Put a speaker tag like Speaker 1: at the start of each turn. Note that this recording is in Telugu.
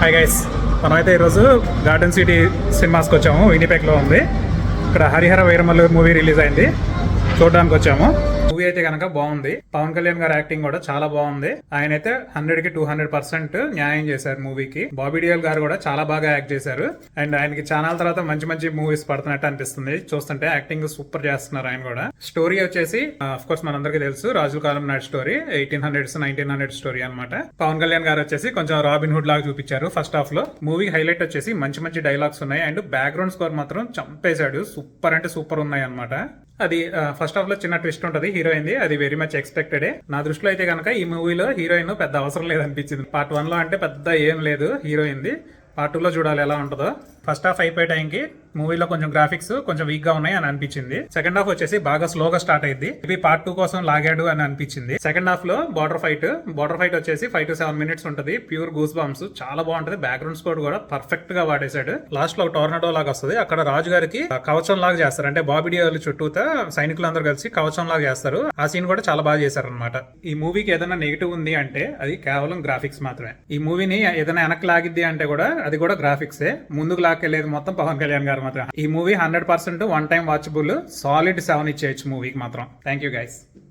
Speaker 1: హాయ్ గైస్, మనమైతే ఈరోజు గార్డెన్ సిటీ సినిమాస్కి వచ్చాము. వినిపెగ్లో ఉంది. ఇక్కడ హరిహర వీరమల్లు మూవీ రిలీజ్ అయింది, చూడడానికి వచ్చాము. మూవీ అయితే కనుక బాగుంది. పవన్ కళ్యాణ్ గారి యాక్టింగ్ కూడా చాలా బాగుంది. ఆయన అయితే 100కి 200% న్యాయం చేశారు మూవీకి. బాబీ డియోల్ గారు కూడా చాలా బాగా యాక్ట్ చేశారు. అండ్ ఆయనకి ఛానల్ తర్వాత మంచి మంచి మూవీస్ పడుతున్నట్టు అనిపిస్తుంది చూస్తుంటే. యాక్టింగ్ సూపర్ చేస్తున్నారు ఆయన కూడా. స్టోరీ వచ్చేసి అఫ్ కోర్స్ మనందరికీ తెలుసు, రాజుల కాలం నాటి స్టోరీ, 1800s 1900 స్టోరీ అనమాట. పవన్ కళ్యాణ్ గారు వచ్చేసి కొంచెం రాబిన్ హుడ్ లాగా చూపించారు ఫస్ట్ హాఫ్ లో. మూవీ హైలైట్ వచ్చేసి మంచి మంచి డైలాగ్స్ ఉన్నాయి. అండ్ బ్యాక్గ్రౌండ్ స్కోర్ మాత్రం చంపేశాడు. సూపర్ అంటే సూపర్ ఉన్నాయి అనమాట. అది ఫస్ట్ హాఫ్ లో చిన్న ట్విస్ట్ ఉంటది హీరోయిన్ ది, అది వెరీ మచ్ ఎక్స్పెక్టెడ్. నా దృష్టిలో అయితే కనుక ఈ మూవీలో హీరోయిన్ పెద్ద అవసరం లేదనిపించింది. పార్ట్ 1 లో అంటే పెద్ద ఏం లేదు హీరోయిన్ ది. పార్ట్ 2 లో చూడాలి ఎలా ఉంటుందో. ఫస్ట్ హాఫ్ అయిపోయే టైంకి మూవీలో కొంచెం గ్రాఫిక్స్ కొంచెం వీక్ గా ఉన్నాయి అని అనిపించింది. సెకండ్ హాఫ్ వచ్చేసి బాగా స్లోగా స్టార్ట్ అయింది. ఇది పార్ట్ 2 కోసం లాగాడు అని అనిపించింది. సెకండ్ హాఫ్ లో బార్డర్ ఫైట్ వచ్చేసి 5 to 7 minutes ఉంటుంది. ప్యూర్ గూస్ బంప్స్, చాలా బాగుంటది. బ్యాక్గ్రౌండ్ స్కోర్ కూడా పర్ఫెక్ట్ గా వాడేశాడు. లాస్ట్ లో ఒక టోర్నడో లాగా వస్తుంది. అక్కడ రాజు గారికి కవచం లాగా చేస్తారు. అంటే బాబీ డియోల్ చుట్టూతా సైనికులందరూ కలిసి కవచం లాగా చేస్తారు. ఆ సీన్ కూడా చాలా బాగా చేశారు అనమాట. ఈ మూవీకి ఏదైనా నెగిటివ్ ఉంది అంటే అది కేవలం గ్రాఫిక్స్ మాత్రమే. ఈ మూవీని ఏదైనా వెనక్కి లాగిద్ది అంటే కూడా అది కూడా గ్రాఫిక్సే. ముందుకు లాక్కెళ్ళేది మొత్తం పవన్ కళ్యాణ్ గారు మాత్రం. ఈ movie 100% one time watchable. Solid 7 ఇచ్చేయచ్చు మూవీకి మాత్రం. Thank you guys.